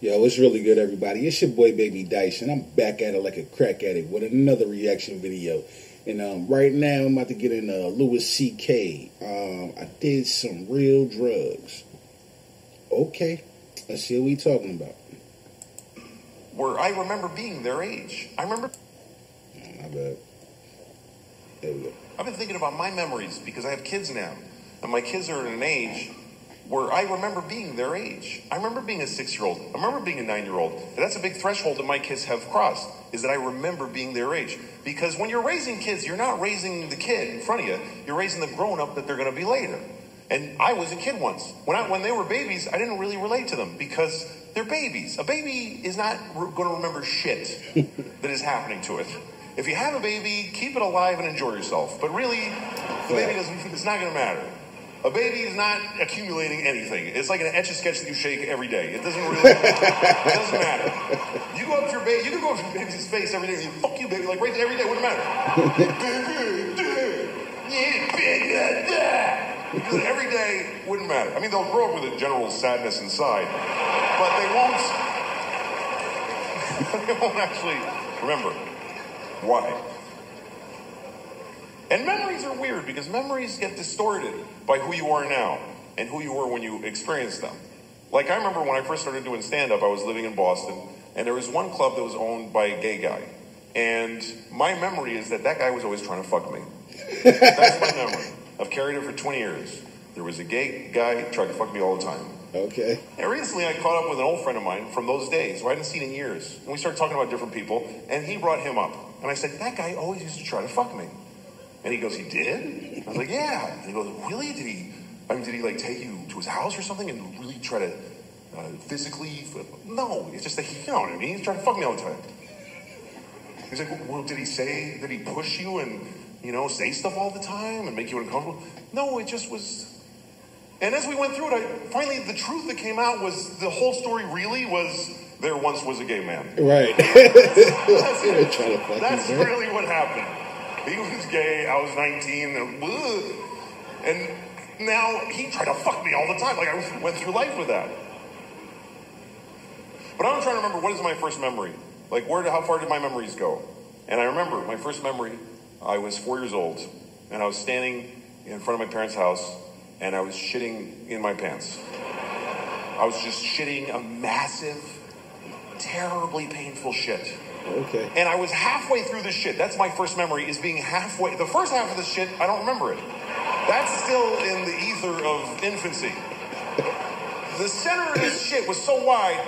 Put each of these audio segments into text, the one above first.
Yo, it's really good, everybody. It's your boy, Baby Dyce, and I'm back at it like a crack addict with another reaction video. And right now, I'm about to get into Louis C.K. I did some real drugs. Okay, let's see what we talking about. Where I remember being their age. I remember... Oh, my bad. There we go. I've been thinking about my memories because I have kids now. And my kids are at an age where I remember being their age. I remember being a 6-year-old. I remember being a 9-year-old. And that's a big threshold that my kids have crossed, is that I remember being their age. Because when you're raising kids, you're not raising the kid in front of you. You're raising the grown-up that they're going to be later. And I was a kid once. When they were babies, I didn't really relate to them because they're babies. A baby is not going to remember shit that is happening to it. If you have a baby, keep it alive and enjoy yourself. But really, the baby it's not going to matter. A baby is not accumulating anything. It's like an Etch-a-Sketch that you shake every day. It doesn't really it doesn't matter. You go up to your baby, you can go up to your baby's face every day and you fuck you, baby, like right there every day, wouldn't matter. Because every day wouldn't matter. I mean, they'll grow up with a general sadness inside, but they won't actually remember. Why? And memories are weird because memories get distorted by who you are now and who you were when you experienced them. Like I remember when I first started doing stand-up, I was living in Boston, and there was one club that was owned by a gay guy. And my memory is that guy was always trying to fuck me. That's my memory. I've carried it for 20 years. There was a gay guy who tried to fuck me all the time. Okay. And recently I caught up with an old friend of mine from those days who I hadn't seen in years. And we started talking about different people, and he brought him up. And I said, that guy always used to try to fuck me. And he goes, he did? I was like, yeah. And he goes, really? Did he like take you to his house or something and really try to physically? No, it's just that you know what I mean? He's trying to fuck me all the time. He's like, well, did he push you and, you know, say stuff all the time and make you uncomfortable? No, it just was. And as we went through it, finally the truth that came out was the whole story really was there once was a gay man. Right. That's really what happened. He was gay, I was 19, and now he tried to fuck me all the time. Like, I went through life with that. But I'm trying to remember, what is my first memory? Like, how far did my memories go? And I remember my first memory, I was 4 years old, and I was standing in front of my parents' house, and I was shitting in my pants. I was just shitting a massive, terribly painful shit. Okay. And I was halfway through this shit. That's my first memory, is being halfway. The first half of this shit, I don't remember it. That's still in the ether of infancy. The center of this shit was so wide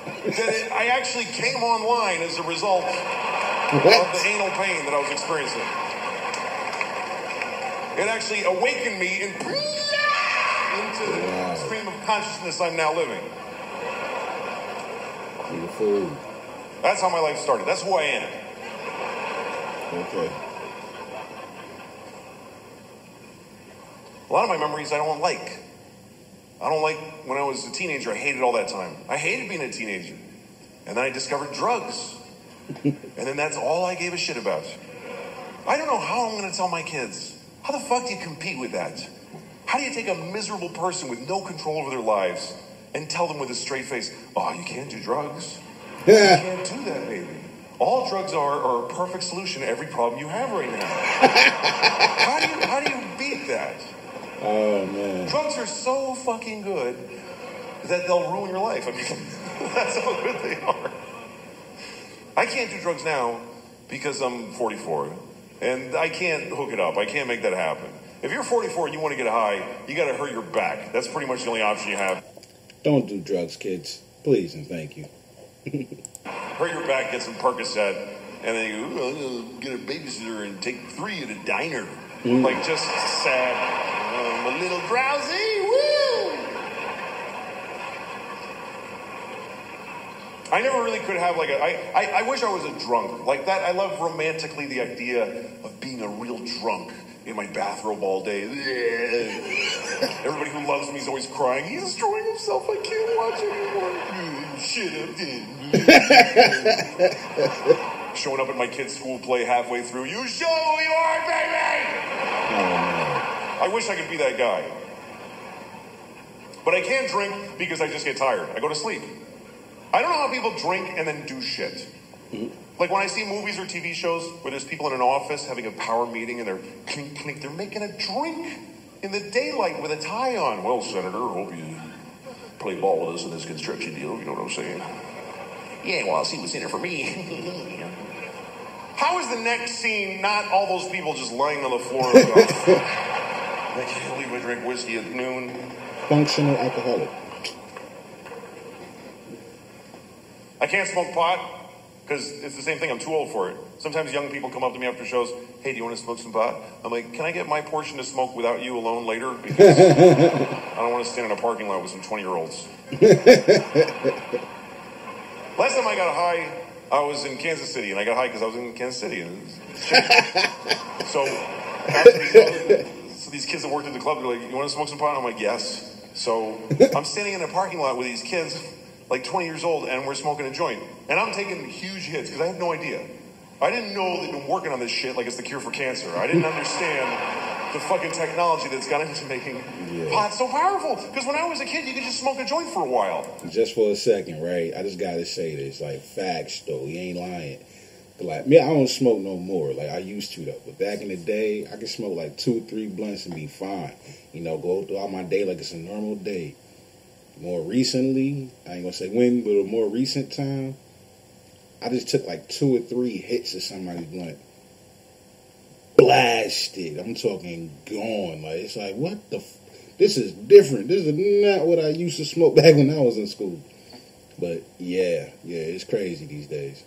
that I actually came online as a result of the anal pain that I was experiencing. It actually awakened me into the stream of consciousness I'm now living. Beautiful. That's how my life started. That's who I am. Okay. A lot of my memories I don't like. I don't like when I was a teenager. I hated all that time. I hated being a teenager. And then I discovered drugs. And then that's all I gave a shit about. I don't know how I'm going to tell my kids. How the fuck do you compete with that? How do you take a miserable person with no control over their lives and tell them with a straight face, oh, you can't do drugs? You can't do that, baby. All drugs are a perfect solution to every problem you have right now. How do you beat that? Oh, man. Drugs are so fucking good that they'll ruin your life. I mean, that's how good they are. I can't do drugs now because I'm 44, and I can't hook it up. I can't make that happen. If you're 44 and you want to get high, you got to hurt your back. That's pretty much the only option you have. Don't do drugs, kids. Please and thank you. Hurt your back, get some Percocet, and then you go, get a babysitter and take 3 at a diner. Like, just sad. I'm a little drowsy. Woo! I never really could have like I wish I was a drunk. Like that, I love romantically the idea of being a real drunk in my bathrobe all day. Everybody who loves me is always crying. He's destroying himself. I can't watch anymore. Shit, I'm dead. Showing up at my kid's school play halfway through. You show who you are, baby! I wish I could be that guy. But I can't drink because I just get tired. I go to sleep. I don't know how people drink and then do shit. Like when I see movies or TV shows where there's people in an office having a power meeting and they're clink, clink, they're making a drink in the daylight with a tie on. Well, Senator, hope you play ball with us in this construction deal. You know what I'm saying? Yeah, well, I'll see what's in it for me. How is the next scene not all those people just lying on the floor? I can't believe I drink whiskey at noon. Functional alcoholic. I can't smoke pot because it's the same thing. I'm too old for it. Sometimes young people come up to me after shows. Hey, do you want to smoke some pot? I'm like, can I get my portion to smoke without you alone later? Because I don't want to stand in a parking lot with some 20-year-olds. Last time I got high, I was in Kansas City, and I got high because I was in Kansas City. So these kids that worked at the club, they're like, you want to smoke some pot? I'm like, yes. So I'm standing in a parking lot with these kids, like 20 years old, and we're smoking a joint. And I'm taking huge hits because I have no idea. I didn't know they'd been working on this shit like it's the cure for cancer. I didn't understand the fucking technology that's gone into making pot so powerful. Because when I was a kid, you could just smoke a joint for a while. Just for a second, right? I just gotta say this, like, facts though. He ain't lying. But like me, I don't smoke no more. Like I used to though. But back in the day, I could smoke like 2-3 blunts and be fine. You know, go throughout my day like it's a normal day. More recently, I ain't gonna say when, but a more recent time, I just took like 2 or 3 hits of somebody's blunt. Blasted. I'm talking gone. Like, it's like, what the this is different. This is not what I used to smoke back when I was in school. But yeah, it's crazy these days.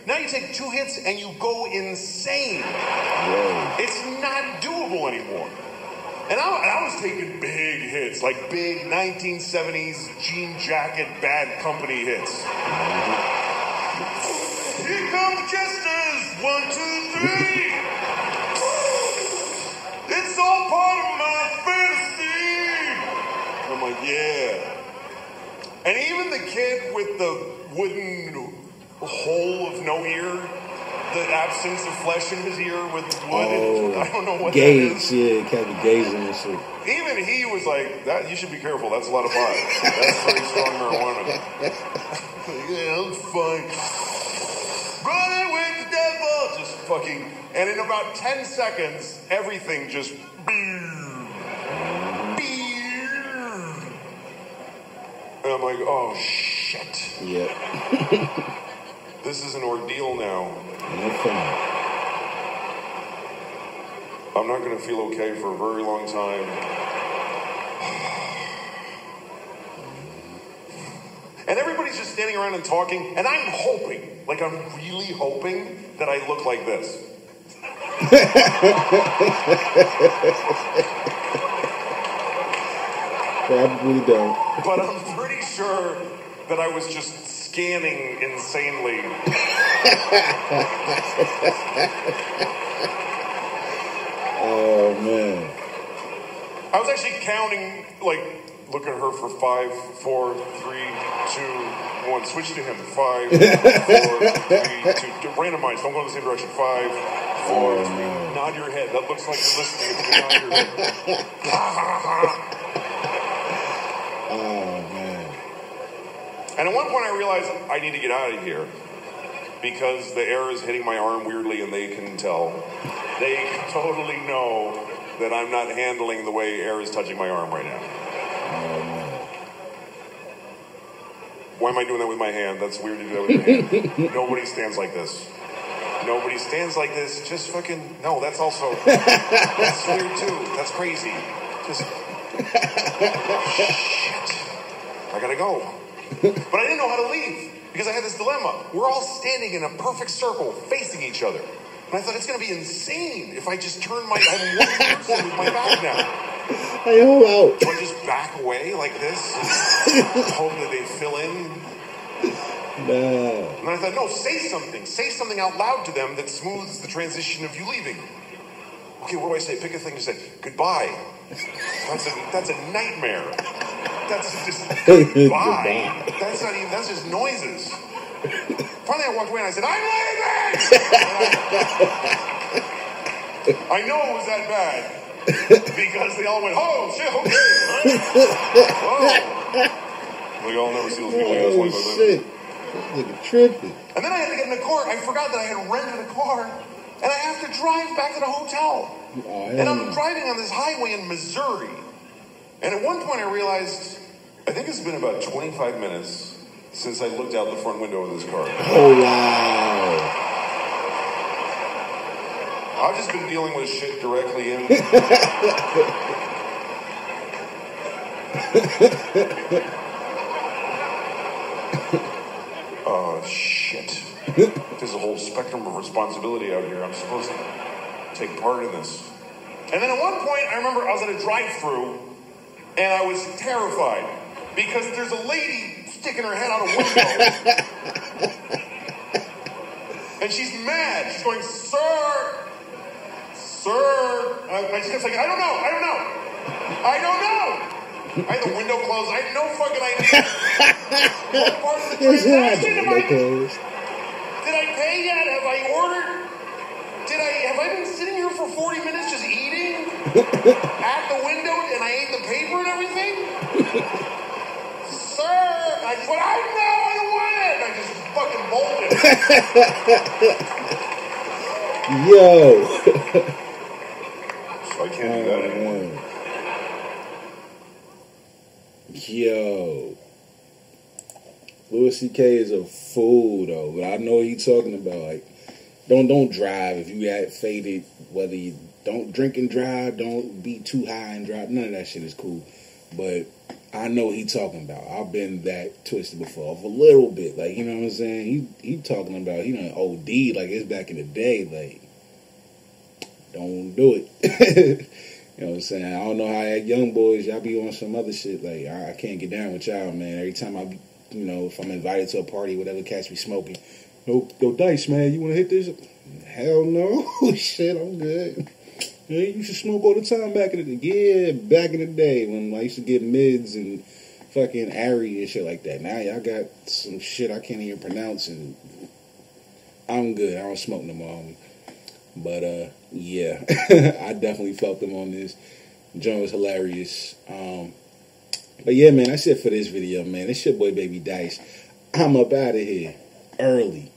Now you take 2 hits and you go insane. Whoa. It's not doable anymore. And I was taking big hits, like big 1970s jean jacket bad company hits. Here come the jesters, 1, 2, 3. It's all part of my fantasy. I'm like, yeah. And even the kid with the wooden hole of no ear, the absence of flesh in his ear with wood, I don't know what Gates, that is. yeah, kept the gazing and shit. Even he was like, "That you should be careful. That's a lot of pot. That's very strong marijuana." Yeah, I'm fine. Running with the devil, just fucking. And in about 10 seconds, everything just. And I'm like, oh shit. Yeah. This is an ordeal now. Okay. I'm not going to feel okay for a very long time. And everybody's just standing around and talking, and I'm hoping, like I'm really hoping that I look like this. Probably don't. But I'm pretty sure that I was just scanning insanely. Oh, man. I was actually counting, like, look at her for 5, 4, 3, 2, 1. Switch to him. 5, 4, 3, 2. Randomize. Don't go in the same direction. 5, 4, 3. Nod your head. That looks like you're listening. If you nod your head. Oh, man. And at one point I realized I need to get out of here because the air is hitting my arm weirdly and they can tell. They totally know that I'm not handling the way air is touching my arm right now. Oh, man. Why am I doing that with my hand? That's weird to do that with my hand. Nobody stands like this. Nobody stands like this. Just fucking... No, that's also... That's weird too. That's crazy. Just... Shit. I gotta go. But I didn't know how to leave because I had this dilemma. We're all standing in a perfect circle facing each other. And I thought it's going to be insane if I just turn my... I'm one person with my back now. Hey, hold out. Do I just back away like this and hope that they fill in? No. And then I thought, no, say something. Say something out loud to them that smooths the transition of you leaving. Okay, what do I say? Pick a thing to say. Goodbye. That's a nightmare. That's just goodbye. That's not even. That's just noises. Finally, I walked away and I said, "I'm leaving." I know it was that bad because they all went, "Oh shit, okay." Oh. Like, I'll never see those people again. Oh, shit. Nigga tripping. And then I had to get in the car. I forgot that I had rented a car. And I have to drive back to the hotel. Oh, and I'm driving on this highway in Missouri. And at one point I realized, I think it's been about 25 minutes since I looked out the front window of this car. Oh, wow. I've just been dealing with shit directly in. Oh, shit. There's a whole spectrum of responsibility out here. I'm supposed to take part in this. And then at one point, I remember I was at a drive-thru, and I was terrified because there's a lady sticking her head out a window, and she's mad. She's going, "Sir, sir." And I just kept saying, "I don't know. I had the window closed. I had no fucking idea. What part of the transaction am I in? Did I pay yet? Have I ordered? Have I been sitting here for 40 minutes just eating at the window and I ate the paper and everything? Sir, I just went, I don't want it. And I just fucking bolted. Yo. So I can't do that anymore. Yo. Louis C.K. is a fool, though. But I know what he's talking about. Like, don't drive if you got faded. Whether you don't drink and drive, don't be too high and drive. None of that shit is cool. But I know what he's talking about. I've been that twisted before, a little bit. Like, you know what I'm saying? He talking about, he done OD like it's back in the day. Like, don't do it. You know what I'm saying? I don't know how that young boys, y'all be on some other shit. Like, I can't get down with y'all, man. Every time I, you know, if I'm invited to a party, whatever, catch me smoking. Yo, Dyce, man, you want to hit this? Hell no. Shit, I'm good. Yeah, you used to smoke all the time back in the day. Yeah, back in the day when I used to get mids and fucking Ari and shit like that. Now y'all got some shit I can't even pronounce, and I'm good. I don't smoke no more. But, yeah, I definitely felt them on this. John was hilarious. But yeah, man, that's it for this video, man. It's your boy, Baby Dyce. I'm up out of here early.